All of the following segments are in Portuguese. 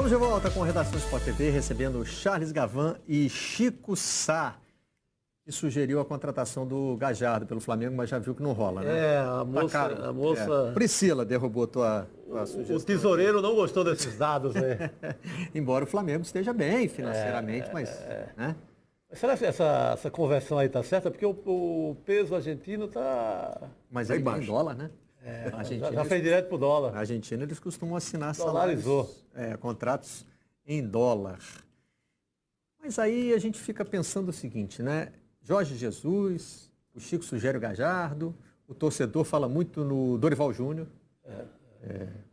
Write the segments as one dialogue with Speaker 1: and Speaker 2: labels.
Speaker 1: Estamos de volta com a Redação Sport TV, recebendo Charles Gavan e Chico Sá, que sugeriu a contratação do Gallardo pelo Flamengo, mas já viu que não rola, né?
Speaker 2: A moça...
Speaker 1: Priscila derrubou tua sugestão.
Speaker 2: O tesoureiro não gostou desses dados, né?
Speaker 1: Embora o Flamengo esteja bem financeiramente, mas... Né?
Speaker 2: Será que essa conversão aí está certa? Porque o peso argentino está...
Speaker 1: Mas é em dólar, né?
Speaker 2: Já fez direto para o dólar.
Speaker 1: Na Argentina eles costumam assinar
Speaker 2: Dolarizou.
Speaker 1: Contratos em dólar. Mas aí a gente fica pensando o seguinte, né? Jorge Jesus, o Chico sugere o Gallardo, o torcedor fala muito no Dorival Júnior.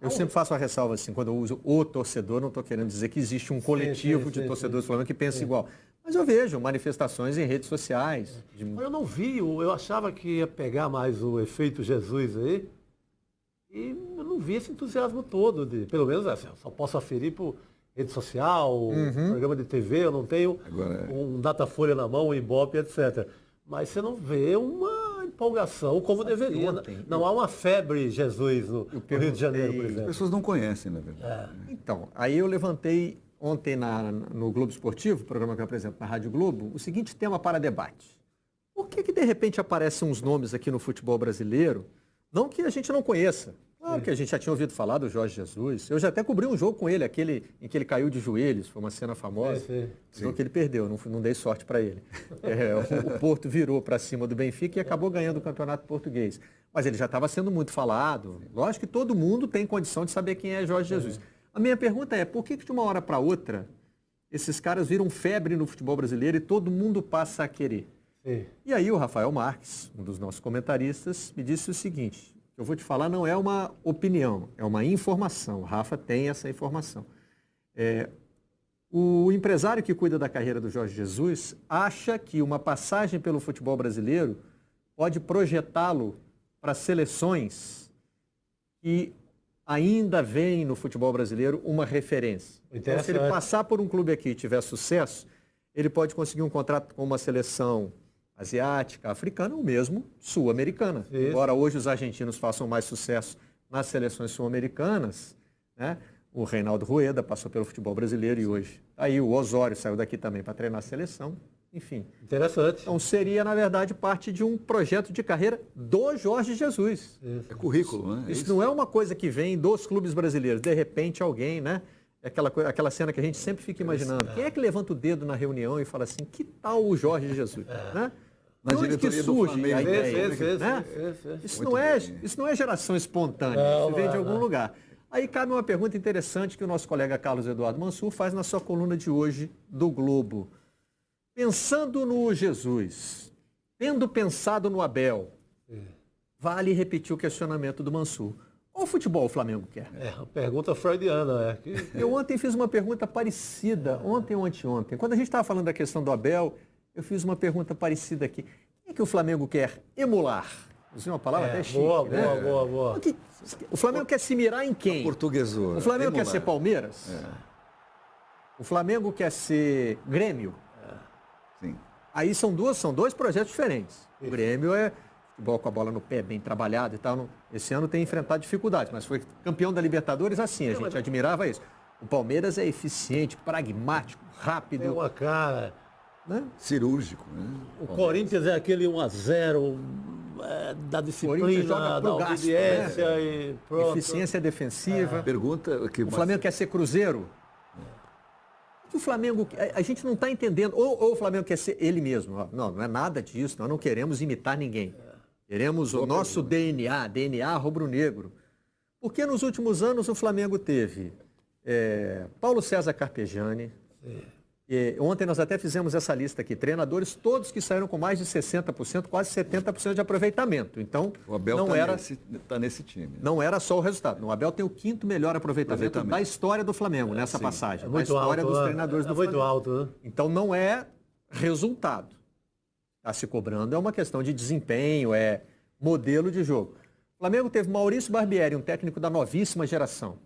Speaker 1: Eu sempre faço a ressalva assim, quando eu uso o torcedor, não estou querendo dizer que existe um coletivo de torcedores do Flamengo que pensa igual. Mas eu vejo manifestações em redes sociais.
Speaker 2: Eu não vi, eu achava que ia pegar mais o efeito Jesus aí. E eu não vi esse entusiasmo todo, pelo menos assim, eu só posso aferir por rede social, programa de TV, eu não tenho um Datafolha na mão, um Ibope, etc. Mas você não vê uma empolgação como deveria. Não há uma febre Jesus no Rio de Janeiro, por exemplo.
Speaker 3: As pessoas não conhecem, na verdade.
Speaker 1: Então, aí eu levantei ontem no Globo Esportivo, programa que eu apresento na Rádio Globo, o seguinte tema para debate. Por que de repente aparecem uns nomes aqui no futebol brasileiro, não que a gente não conheça? Claro que a gente já tinha ouvido falar do Jorge Jesus. Eu já até cobri um jogo com ele, aquele em que ele caiu de joelhos, foi uma cena famosa. Jogo que ele perdeu, não dei sorte para ele. O Porto virou para cima do Benfica e acabou ganhando o Campeonato Português. Mas ele já estava sendo muito falado. Lógico que todo mundo tem condição de saber quem é Jorge Jesus. A minha pergunta é, por que de uma hora para outra esses caras viram febre no futebol brasileiro e todo mundo passa a querer? E aí o Rafael Marques, um dos nossos comentaristas, me disse o seguinte... Eu vou te falar, não é uma opinião, é uma informação. O Rafa tem essa informação. O empresário que cuida da carreira do Jorge Jesus acha que uma passagem pelo futebol brasileiro pode projetá-lo para seleções que ainda veem no futebol brasileiro uma referência. Então, se ele passar por um clube aqui e tiver sucesso, ele pode conseguir um contrato com uma seleção asiática, africana ou mesmo sul-americana. Embora hoje os argentinos façam mais sucesso nas seleções sul-americanas, né? O Reinaldo Rueda passou pelo futebol brasileiro e hoje. Aí o Osório saiu daqui também para treinar a seleção. Enfim.
Speaker 2: Interessante.
Speaker 1: Então seria, na verdade, parte de um projeto de carreira do Jorge Jesus.
Speaker 3: É currículo, né?
Speaker 1: Isso não é uma coisa que vem dos clubes brasileiros. De repente alguém, né? Aquela cena que a gente sempre fica imaginando. Quem é que levanta o dedo na reunião e fala assim, que tal o Jorge Jesus? Né?
Speaker 3: Na
Speaker 1: onde que surge a ideia? Isso não é geração espontânea, isso vem de algum lugar. Aí cabe uma pergunta interessante que o nosso colega Carlos Eduardo Mansur faz na sua coluna de hoje do Globo. Pensando no Jesus, tendo pensado no Abel, vale repetir o questionamento do Mansur. Qual futebol o Flamengo quer?
Speaker 2: A pergunta freudiana.
Speaker 1: Eu ontem fiz uma pergunta parecida, ontem ou anteontem. Quando a gente estava falando da questão do Abel, eu fiz uma pergunta parecida aqui. Quem é que o Flamengo quer emular? Usei uma palavra até chique, né?
Speaker 2: Boa.
Speaker 1: O Flamengo quer se mirar em quem?
Speaker 3: Portuguesou.
Speaker 1: O Flamengo quer ser Palmeiras? O Flamengo quer ser Grêmio?
Speaker 3: Sim.
Speaker 1: Aí são dois projetos diferentes. O Grêmio é futebol com a bola no pé, bem trabalhado e tal. Esse ano tem enfrentado dificuldades, mas foi campeão da Libertadores assim, a gente admirava isso. O Palmeiras é eficiente, pragmático, rápido.
Speaker 2: Tem uma cara...
Speaker 1: Né?
Speaker 3: Cirúrgico, né?
Speaker 2: O Corinthians é aquele 1-0 da disciplina, da obediência, né? E pronto.
Speaker 1: Eficiência defensiva.
Speaker 3: Pergunta que
Speaker 1: o Flamengo quer ser Cruzeiro? O que o Flamengo... A gente não está entendendo. Ou o Flamengo quer ser ele mesmo. Não é nada disso. Nós não queremos imitar ninguém. Queremos o nosso DNA rubro-negro. Porque nos últimos anos o Flamengo teve Paulo César Carpegiani. Ontem nós até fizemos essa lista aqui, treinadores todos que saíram com mais de 60%, quase 70% de aproveitamento. Então,
Speaker 3: o Abel está nesse time.
Speaker 1: Não era só o resultado. O Abel tem o 5º melhor aproveitamento da história do Flamengo nessa passagem. Da história dos treinadores do Flamengo.
Speaker 2: Muito alto, né?
Speaker 1: Então não é resultado. Está se cobrando, é uma questão de desempenho, é modelo de jogo. O Flamengo teve Maurício Barbieri, um técnico da novíssima geração.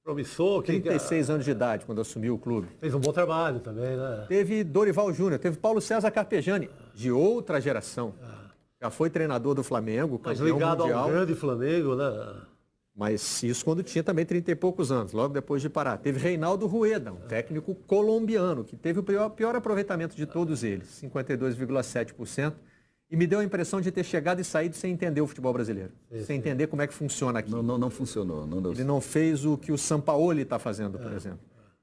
Speaker 2: Promissor,
Speaker 1: 36 anos de idade, quando assumiu o clube.
Speaker 2: Fez um bom trabalho também, né?
Speaker 1: Teve Dorival Júnior, teve Paulo César Carpegiani, de outra geração. Já foi treinador do Flamengo,
Speaker 2: mas
Speaker 1: campeão
Speaker 2: ligado
Speaker 1: mundial.
Speaker 2: ao grande Flamengo, né?
Speaker 1: Mas isso quando tinha também 30 e poucos anos, logo depois de parar. Teve Reinaldo Rueda, um técnico colombiano, que teve o pior aproveitamento de todos eles, 52,7%. E me deu a impressão de ter chegado e saído sem entender o futebol brasileiro. Sem entender como é que funciona aqui.
Speaker 3: Não funcionou.
Speaker 1: Ele não fez o que o Sampaoli está fazendo, por exemplo.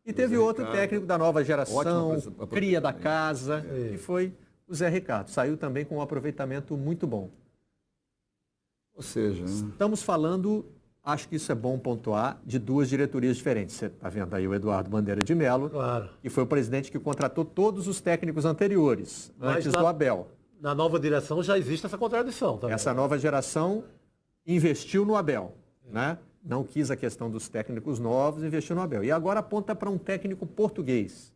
Speaker 1: E teve outro técnico da nova geração, cria da casa, que foi o Zé Ricardo. Saiu também com um aproveitamento muito bom.
Speaker 3: Ou seja...
Speaker 1: Estamos falando, acho que isso é bom pontuar, de duas diretorias diferentes. Você está vendo aí o Eduardo Bandeira de Mello, que foi o presidente que contratou todos os técnicos anteriores, antes do Abel.
Speaker 2: Na nova direção já existe essa contradição também.
Speaker 1: Essa nova geração investiu no Abel, né? Não quis a questão dos técnicos novos, investiu no Abel. E agora aponta para um técnico português,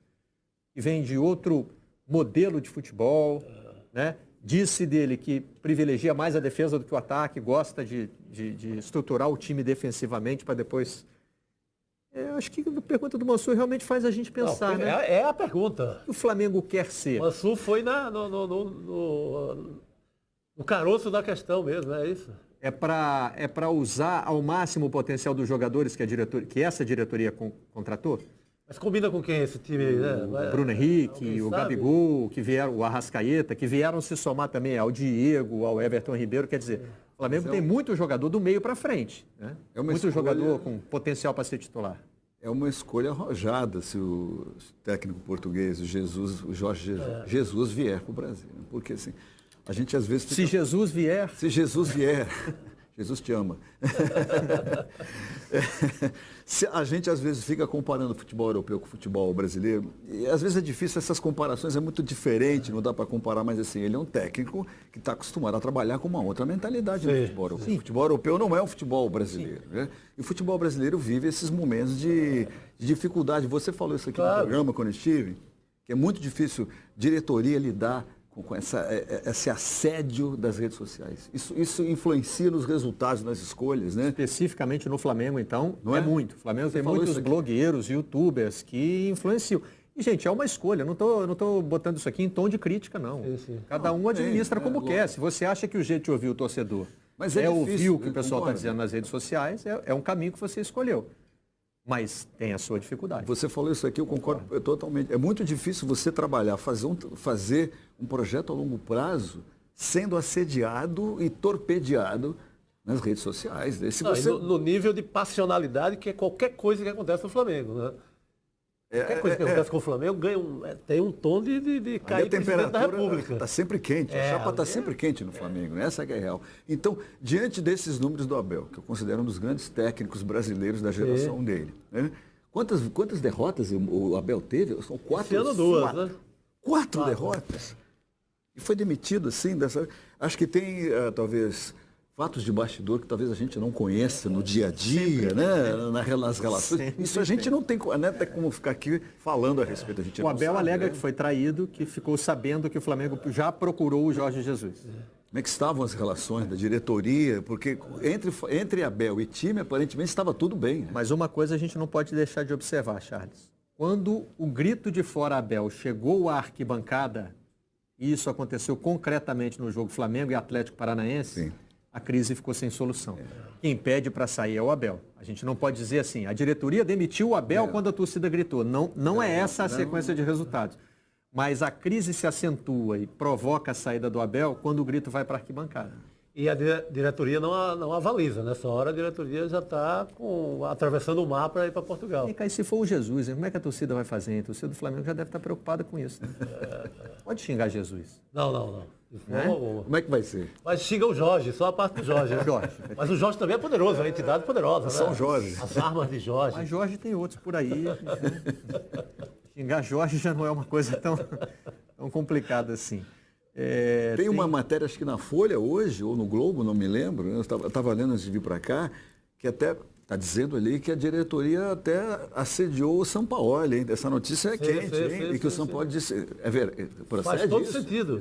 Speaker 1: que vem de outro modelo de futebol, né? Disse dele que privilegia mais a defesa do que o ataque, gosta de estruturar o time defensivamente para depois... Eu acho que a pergunta do Mansur realmente faz a gente pensar, né?
Speaker 2: É a pergunta.
Speaker 1: O que o Flamengo quer ser?
Speaker 2: O Mansur foi no caroço da questão mesmo, é isso?
Speaker 1: É para usar ao máximo o potencial dos jogadores que essa diretoria contratou?
Speaker 2: Mas combina com quem esse time aí, né?
Speaker 1: O Bruno Henrique, o Gabigol, o Arrascaeta, que vieram se somar também ao Diego, ao Everton Ribeiro. Quer dizer, o Flamengo tem muito jogador do meio para frente. Né? Muito jogador com potencial para ser titular.
Speaker 3: É uma escolha arrojada se o técnico português, o Jorge Jesus vier para o Brasil. Né? Porque assim, a gente às vezes...
Speaker 1: Se Jesus vier...
Speaker 3: Se Jesus vier... Jesus te ama. A gente às vezes fica comparando o futebol europeu com o futebol brasileiro e às vezes é difícil, essas comparações é muito diferente, não dá para comparar, mas assim, ele é um técnico que está acostumado a trabalhar com uma outra mentalidade no futebol europeu. O futebol europeu não é um futebol brasileiro, né? E o futebol brasileiro vive esses momentos de dificuldade. Você falou isso aqui no programa quando estive, que é muito difícil diretoria lidar com esse assédio das redes sociais. Isso influencia nos resultados, nas escolhas, né?
Speaker 1: Especificamente no Flamengo, então,
Speaker 3: não é
Speaker 1: muito. O Flamengo tem muitos blogueiros, youtubers que influenciam. E, gente, é uma escolha. Não tô botando isso aqui em tom de crítica, não. Cada um administra como quer. Se você acha que o jeito de ouvir o torcedor ouvir o que o pessoal está dizendo nas redes sociais, é um caminho que você escolheu. Mas tem a sua dificuldade.
Speaker 3: Você falou isso aqui, eu concordo totalmente. É muito difícil você trabalhar, fazer um projeto a longo prazo, sendo assediado e torpedeado nas redes sociais. Né?
Speaker 2: No nível de passionalidade que é qualquer coisa que acontece no Flamengo. Né? Qualquer coisa que acontece com o Flamengo tem um tom de cair presidente da República.
Speaker 3: Está sempre quente, a chapa está sempre quente no Flamengo, né? Essa que é real. Então, diante desses números do Abel, que eu considero um dos grandes técnicos brasileiros da geração dele, né? Quantas derrotas o Abel teve? São 4.
Speaker 2: Esse ano 2, né?
Speaker 3: 4 derrotas. E foi demitido assim, acho que tem, talvez... fatos de bastidor que talvez a gente não conheça no dia a dia, sempre, né? Nas relações. Isso a gente não tem, né? Tem como ficar aqui falando a respeito.
Speaker 1: O Abel alega que foi traído, que ficou sabendo que o Flamengo já procurou o Jorge Jesus.
Speaker 3: Como é que estavam as relações da diretoria? Porque entre Abel e time, aparentemente, estava tudo bem. Né?
Speaker 1: Mas uma coisa a gente não pode deixar de observar, Charles. Quando o grito de fora Abel chegou à arquibancada, e isso aconteceu concretamente no jogo Flamengo e Atlético Paranaense...
Speaker 3: Sim.
Speaker 1: A crise ficou sem solução. Quem pede para sair é o Abel. A gente não pode dizer assim, a diretoria demitiu o Abel quando a torcida gritou. Não é essa a sequência de resultados. Mas a crise se acentua e provoca a saída do Abel quando o grito vai para a arquibancada.
Speaker 2: E a diretoria não avaliza. Nessa hora a diretoria já está atravessando o mar para ir para Portugal.
Speaker 1: E se for o Jesus, como é que a torcida vai fazer? A torcida do Flamengo já deve estar preocupada com isso. Né? Pode xingar Jesus.
Speaker 2: Não.
Speaker 3: Como é que vai ser?
Speaker 2: Mas xinga o Jorge, só a parte do Jorge. Mas o Jorge também é poderoso, é uma entidade poderosa.
Speaker 3: São
Speaker 2: né?
Speaker 3: Jorge.
Speaker 2: As armas de Jorge.
Speaker 1: Mas Jorge tem outros por aí. Né? Xingar Jorge já não é uma coisa tão complicada assim.
Speaker 3: Tem uma matéria, acho que na Folha hoje, ou no Globo, não me lembro, eu estava lendo antes de vir para cá, que até está dizendo ali que a diretoria até assediou o Sampaoli, hein? Essa notícia é quente, hein? E que o Sampaoli disse... procede
Speaker 2: faz todo
Speaker 3: isso?
Speaker 2: sentido.